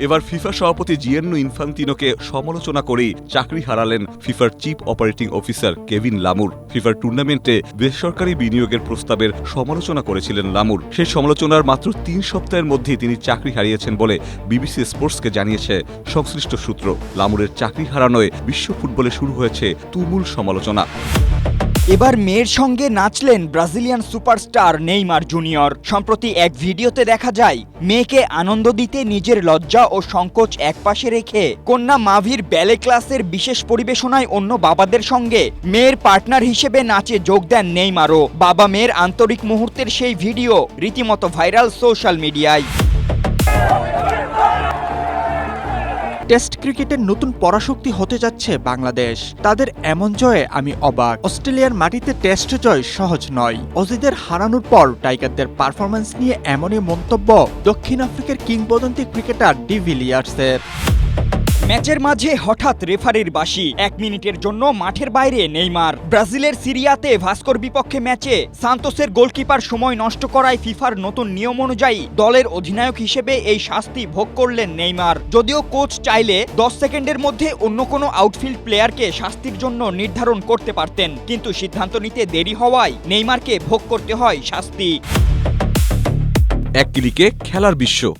এবার ফিফা সভাপতি জিয়ান্নি ইনফান্তিনোকে সমালোচনা করেই চাকরি হারালেন ফিফার চিফ অপারেটিং অফিসার কেভিন লামুর। ফিফার টুর্নামেন্টে বেসরকারি বিনিয়োগের প্রস্তাবের সমালোচনা করেছিলেন লামুর। সেই সমালোচনার মাত্র ৩ সপ্তাহের মধ্যেই তিনি চাকরি হারিয়েছেন বলে বিবিসি স্পোর্টসকে জানিয়েছে সংশ্লিষ্ট সূত্র। লামুরের চাকরি হারানোয় বিশ্ব ফুটবলে শুরু হয়েছে তুমুল সমালোচনা। এবার মেয়ের সঙ্গে নাচলেন ব্রাজিলিয়ান সুপারস্টার নেইমার জুনিয়র। সম্প্রতি এক ভিডিওতে দেখা যায় মেয়েকে আনন্দ দিতে নিজের লজ্জা ও সংকোচ একপাশে রেখে কন্যা মাভির ব্যালে ক্লাসের বিশেষ পরিবেশনায় অন্য বাবাদের সঙ্গে মেয়ের পার্টনার হিসেবে নাচে যোগ দেন নেইমারও। বাবা মেয়ের আন্তরিক মুহূর্তের সেই ভিডিও রীতিমতো ভাইরাল সোশ্যাল মিডিয়ায়। টেস্ট ক্রিকেটের নতুন পরাশক্তি হতে যাচ্ছে বাংলাদেশ। তাদের এমন জয়ে আমি অবাক। অস্ট্রেলিয়ার মাটিতে টেস্ট জয় সহজ নয়। অজিদের হারানোর পর টাইগারদের পারফরম্যান্স নিয়ে এমনই মন্তব্য দক্ষিণ আফ্রিকার কিংবদন্তি ক্রিকেটার ডিভিলিয়ার্সের। ম্যাচের মাঝে হঠাৎ রেফারির বাঁশি, 1 মিনিটের জন্য মাঠের বাইরে নেইমার। ব্রাজিলের সিরিয়াতে ভাস্কোর বিপক্ষে ম্যাচে সান্তোসের গোলকিপার সময় নষ্ট করায় ফিফার নতুন নিয়ম অনুযায়ী দলের অধিনায়ক হিসেবে এই শাস্তি ভোগ করলেন নেইমার। যদিও কোচ চাইলে 10 সেকেন্ডের মধ্যে অন্য কোনো আউটফিল্ড প্লেয়ারকে শাস্তির জন্য নির্ধারণ করতে পারতেন, কিন্তু সিদ্ধান্ত নিতে দেরি হওয়ায় নেইমারকে ভোগ করতে হয় শাস্তি। এক ক্লিকে খেলার বিশ্ব।